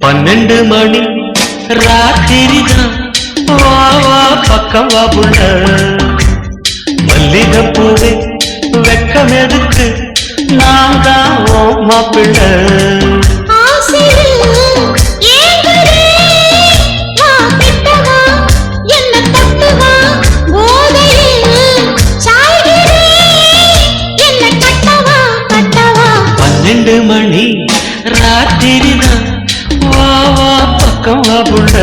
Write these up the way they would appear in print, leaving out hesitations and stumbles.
12 மணி ராத்திரிதான் வா வா பக்கம் வா புள்ள மல்லிகைப்பூவே வெக்கம் எதுக்கு நான் தான் ஓ மாப்பிள்ளை மணி ராத்திரிதான் வா வா பக்கம் வா புள்ள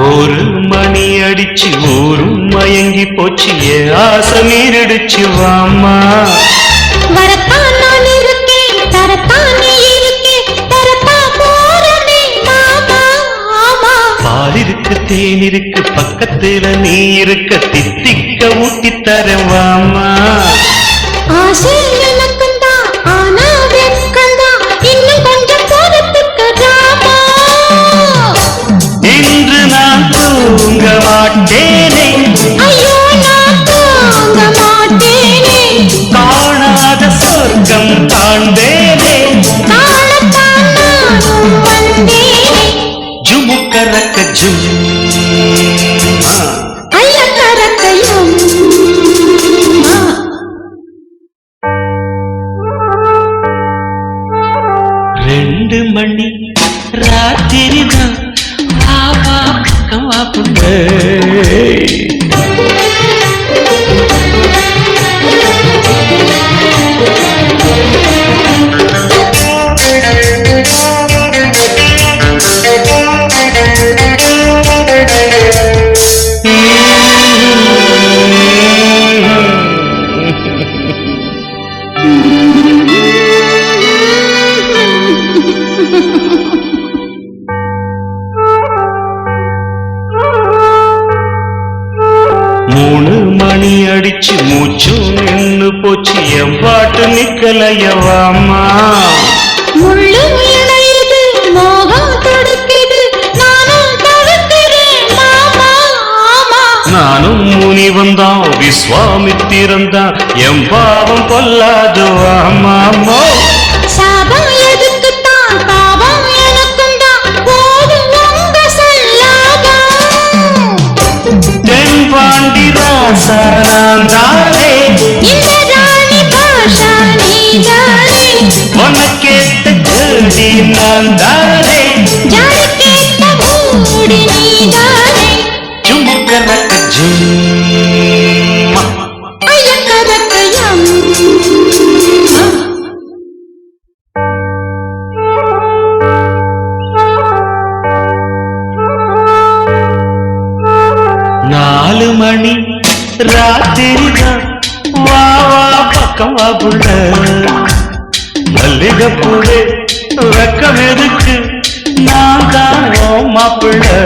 ஒரு மணி அடிச்சு ஊரும் மயங்கி போச்சு என் ஆசை நீரடிச்சு வாமா வரத்தான் நான் இருக்கேன் தரத்தான் நீ இருக்கேன் தரத்தா போறதே மாமா ஆமா பால் இருக்கு தேன் இருக்கு பக்கத்துல நீ இருக்க தித்திக்க ஊட்டி தரேன் வாமா ஆசை எனக்கும் தான் ஆனா வெட்கம் தான் இன்னும் கொஞ்சம் போறதுக்கு ராமா இன்று நான் தூங்க மாட்டேனே ஐயோ நான் தூங்க மாட்டேனே காணாத சொர்க்கம் காண்பேனே காணத்தான் நானும் வந்தேனே ஜுமுக்கரக்க ஜும் ஐயக்கரக்கையும் 2 மணி ராத்திரிதான் வா வா பக்கம் வா புள்ள மூணு மணி அடிச்சு மூச்சு நின்னு போச்சு என் பாட்டு நிக்கலையவாமா முள்ளு இணையுது மோகம் தடுக்குது நானும் தடுக்கிறேன் மாமா ஆமா நானும் முனி வந்தான் விஸ்வாமித்திரந்தான் என் பாவம் கொல்லாது வாமாமோ சாபம் எதுக்குத்தான் பாவம் எனக்கும் தான் போதும் உங்க சல்லாபம் தென்பாண்டி ராசா நான் தானே இந்த ராணி பாஷா நீதானே உனக்கேத்த ஜோடி நான் தானே ஜாடி கேட்ட மூடி நீதானே ஜுமுக்கரக்க ஜும்மா ஐயக்கரக்கையம் 4 மணி ராத்திரிதான் வா வா பக்கம் வா புள்ள மல்லிகைப்பூவே வெக்கம் எதுக்கு நான் தான் ஓ மாப்பிள்ளை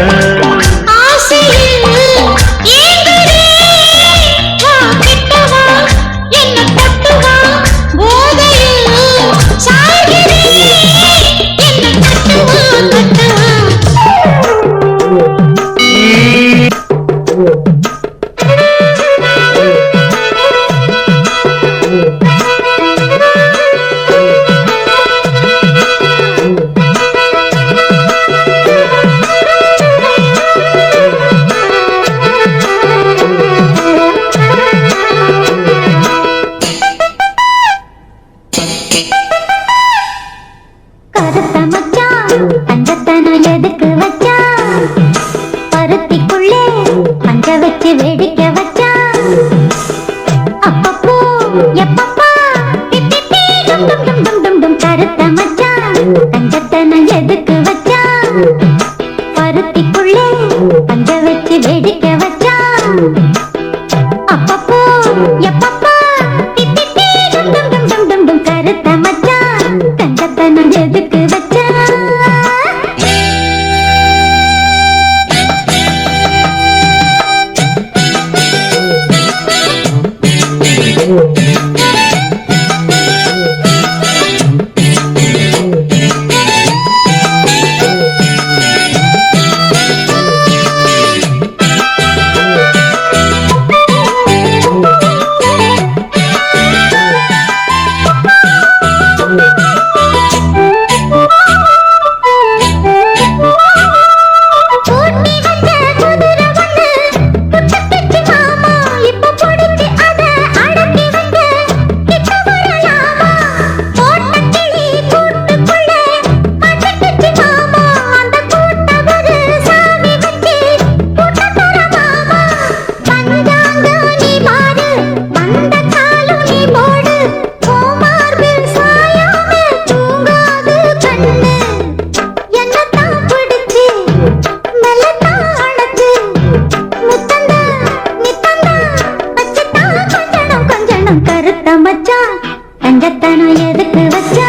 கருத்த மச்சான் தங்கத்தனம் எதுக்கு வச்சா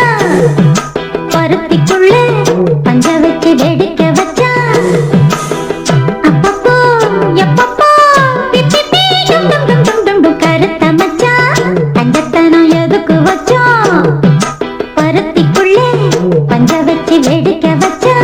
பருத்திக்குள்ள பஞ்ச வச்சு வெடிக்க வச்சா அப்பப்போ எப்பப்போ பிப்பி பீ டும் டும் டும் டும் டும் டும் கருத்த மச்சான் தங்கத்தனம் எதுக்கு வச்சா பருத்திக்குள்ள பஞ்ச வச்சு வெடிக்க வச்சா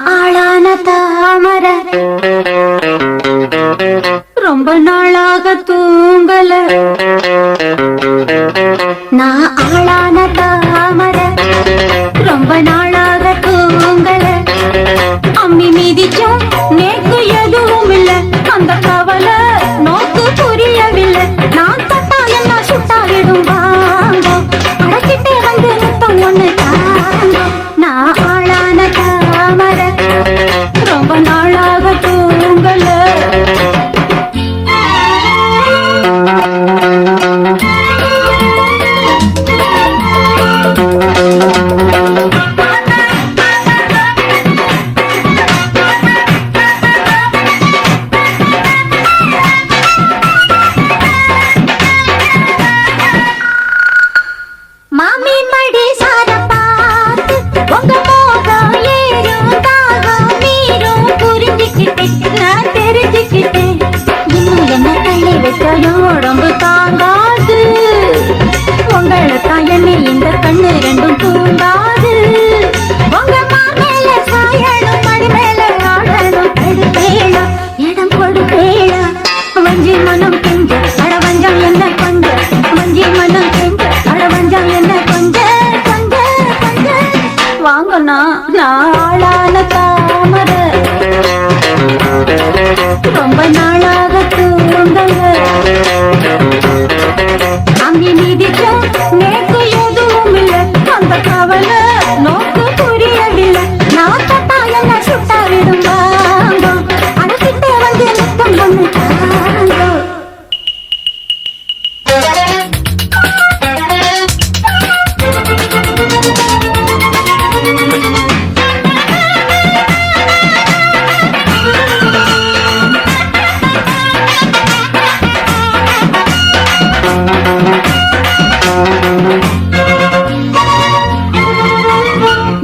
ஆளான தாமர ரொம்ப நாளாக தூங்கல. நான் ஆளான தாமர ரொம்ப நாளாக தூங்கல. அம்மி மீதிச்சும் நேக்கு எதுவும் இல்ல. அந்த கவலை நோக்கு புரியவில்லை. நான் தட்டா என்ன சுட்டாவிடும் வாங்கோ. அடைச்சிட்டே வந்து முத்தம் ஒண்ணு தாங்கோ. நான் ஆளான தாமர ரொம்ப நாளாக தூங்கல. மாமி மடி சார பார்த்து உங்க மோகம் ஏறும் தாகம் மீறும் புரிஞ்சுக்கிட்டேன். நான் தெரிஞ்சுக்கிட்டேன். இன்னும் என்ன தள்ளி வைக்கையோ உடம்பு தாங்காது. உங்களை தான் என்னை இந்த கண்ணு ரெண்டும் தூண்டாது. உங்க மேல சாயணும் மடி மேல ஆடணும். தடுப்பேளா இடம் கொடுப்பேளா. வஞ்சி மனம் கெஞ்ச அடவஞ்சம் என்ன கொஞ்ச. வஞ்சி மனம் கெஞ்ச அடவஞ்சம் என்ன கொஞ்ச கொஞ்ச கொஞ்ச. வாங்கண்ணா நாளான தாமர ரொம்ப நாளாக தூங்கல. அம்மி மீதிச்சும் நேக்கு எதுவும் இல்ல. அந்த கவலை நோக்கு புரியவில்லை. நான் தட்டா என்ன சுட்டா விடும் வாங்கோ. அடைச்சிட்டே வந்து முத்தம் ஒண்ணு தாங்கோ.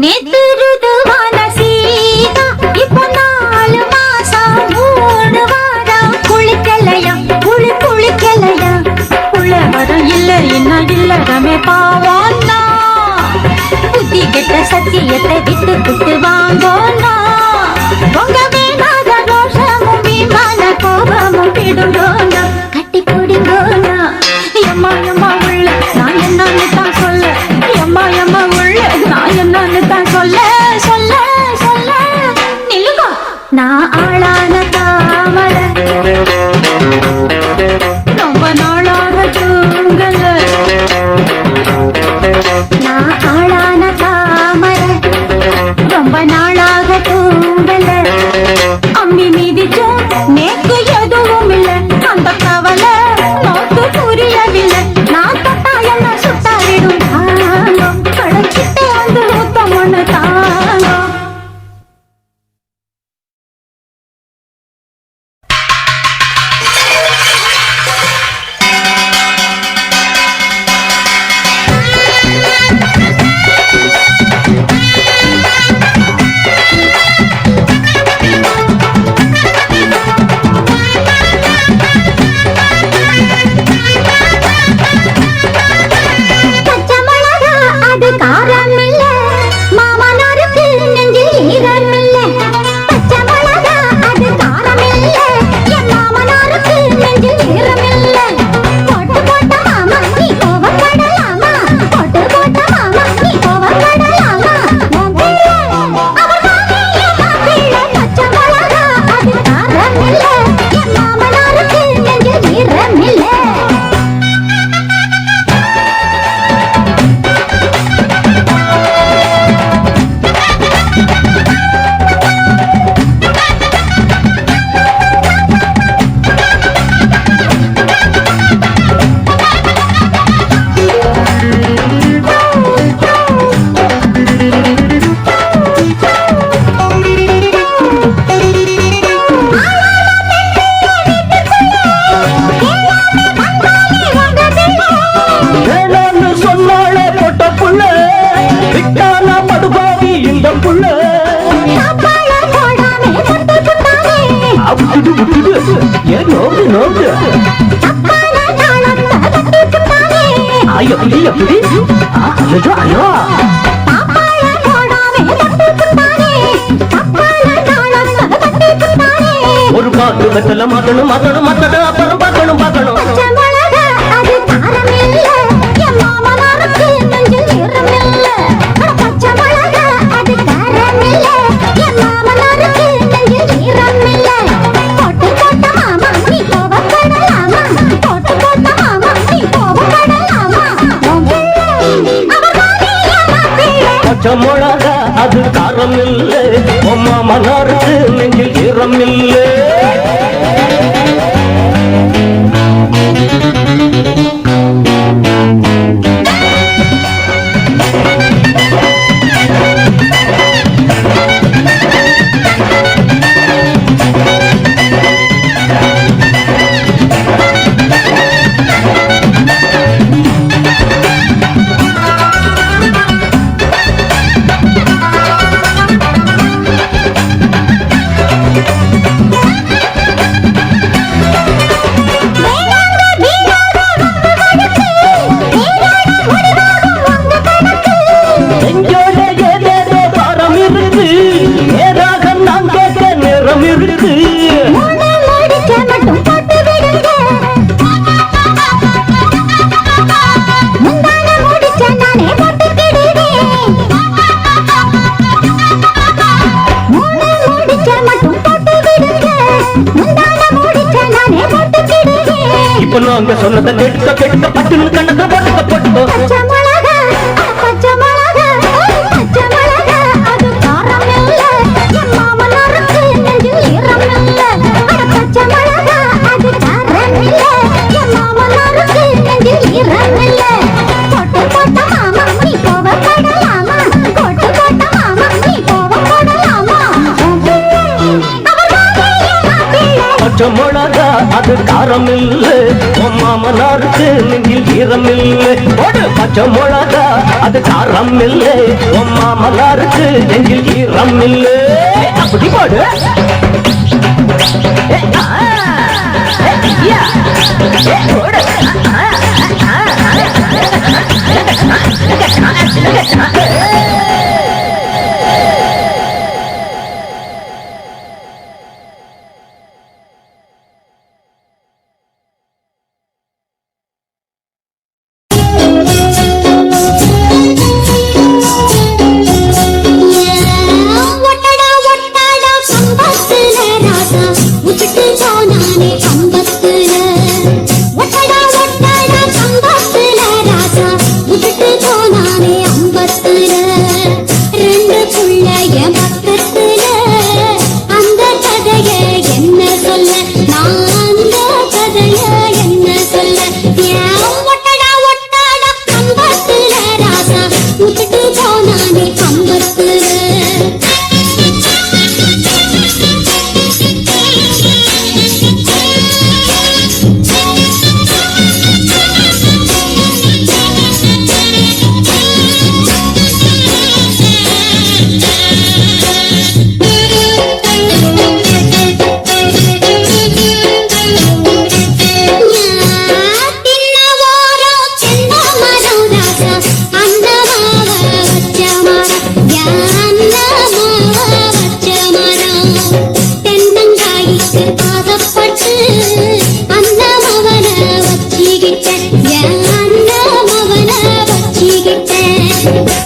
நேத்து ருதுவான சீதா இப்போ 4 மாசம் 3 வாரம் குளிக்கலையா குளிக்கலையா. உள்ள வரம் இல்ல இன்னும் இல்லடமே பாவான்னா. புத்தி கெட்ட சத்தியத்தை விட்டு விட்டு வாங்கோன்னா. உங்க வேணாத ரோஷமும் விமான கோபமும் விடுங்கோன்னா. கட்டி குடிங்கோன்னா. எம்மா எம்மா உள்ள நான் என்னன்னு தான் சொல்ல. எம்மா எம்மா உள்ள நான் என்னன்னு தான் சொல்ல சொல்ல சொல்ல. நில்லுங்க நான் ஆளான தாமர ரொம்ப நாளாக தூங்கல. நான் ஆளான தாமர ரொம்ப நாளாக தூங்கல. அம்மி மீதிச்சும் நேக்கு எதுவும் இல்ல. அந்த கவலை நோக்கு புரியவில்லை. நான் தட்டா என்ன சுட்டா விடும் தாங்கோ. அடைச்சிட்டே வந்து முத்தம் ஒண்ணு தாங்கோ. பச்சை மிளகா அது காரம் இல்ல. மாமனாருக்கு நெஞ்சில் ஈரம் இல்ல. பச்சை மிளகா அது காரம் இல்ல. என் மாமனாருக்கு நெஞ்சில் ஈரம் இல்ல. போட்டு போட்ட மாமா நீ கோவப்படலாமா. போட்டு போட்ட மாமா நீ கோவப்படலாமா. உன் பிள்ளை அவர் மாமியே மாப்பிள்ளை. பச்சை மிளகா அது காரம் இல்ல. என் மாமனாருக்கு நெஞ்சில் ஈரம் இல்ல. வேளான்னு சொன்னாலே பொட்ட புள்ள விட்டானா படுபாவி இந்த புள்ள. விட்டுடு விட்டுடு ஏன் நோக்கு நோக்கு. எப்படி எப்படி ஐயோ ஐயோ பாப்பாய போடாமே தட்டு குட்டானே. மாடு வெத்தல மாத்தணும் மாத்தணும் மாத்தணும் அப்புறம் பார்க்கணும் பார்க்கணும் பச்சை மிளகா அது காரம் இல்ல என் மாமனாருக்கு நெஞ்சில் ஈரம் இல்ல பச்சை மிளகா அது காரம் இல்ல என் மாமனாருக்கு நெஞ்சில் ஈரம் இல்ல போட்டு போட்ட மாமா நீ கோபப்படலாமா போட்டு போட்ட மாமா நீ கோபப்படலாமா அவர் தானே ஏமாப்பிள்ளை பச்சை மிளகா அது காரம் இல்லை உம்மா மனாருக்கு நெஞ்சில் ஈரம் இல்லை நெஞ்சோட ஏதேதோ பாரம் இருக்கு ஏதாக நான் கேட்க நேரம் இருக்கு மூணு முடிச்ச மட்டும் போட்டு விடுங்க முந்தான முடிச்ச நானே போட்டுக்கிடுவேன் மூணு முடிச்ச மட்டும் போட்டு விடுங்க முந்தான முடிச்ச நானே போட்டுக்கிடுவேன் இப்ப நாங்க சொன்னதை கேட்டுக்க கேட்டுக்க பட்டுன்னு கண்ணத்தை போட்டுக்க போட்டுக்கோ பச்சை மிளகா பச்சை மிளகா பச்சை மிளகா அது காரம் இல்ல என் மாமனாருக்கு நெஞ்சில் ஈரம் இல்ல பச்சை மிளகா அது காரம் இல்ல என் மாமனாருக்கு நெஞ்சில் ஈரம் இல்ல போட்டு போட்ட மாமா நீ கோபப்படலாமா போட்டு போட்ட மாமா நீ கோபப்படலாமா அவர் தானே ஏமாப்பிள்ளை பச்சை மிளகா அது காரம் இல்லை உம்மா மனாருக்கு நெஞ்சில் ஈரம் இல்லை போடு பச்சை மிளகா அது காரம் இல்லை உம்மா மனாருக்கு நெஞ்சில் ஈரம் இல்லை அப்படி போடு போடு ஒட்டடா ஒட்டடா கம்பத்துல ராசா விட்டுட்டு போனானே கம்பத்துல ஒட்டடா ஒட்டடா கம்பத்துல ராசா விட்டுட்டு போனானே அம்பத்துல ரெண்டு புள்ளைய பக்கத்துல அந்த கதைய என்ன சொல்ல நான் அந்த கதைய என்ன சொல்ல ஏன் ஒட்டடா ஒட்டடா கம்பத்துல ராசா விட்டுட்டு போனானே கம்பத்துல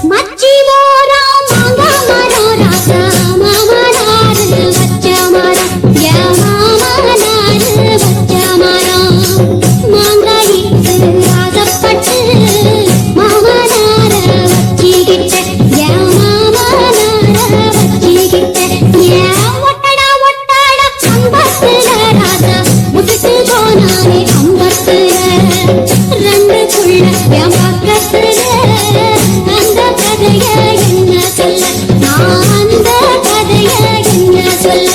மச்சி ஓரா மாங்கா மரம் ராசா மாமனாரு வச்ச மரம் என் மாமனாரு வச்ச மரம் மாங்காய்க்கு ஆசைப்பட்டு மாமனார வச்சிக்கிட்ட என் மாமனார வச்சிக்கிட்ட ஏன் ஒட்டடா ஒட்டடா கம்பத்துல ராசா விட்டுட்டு போனானே கம்பத்துல ரெண்டு புள்ள என் பக்கத்துல அந்த கதைய என்ன சொல்ல நான் அந்த கதைய என்ன சொல்ல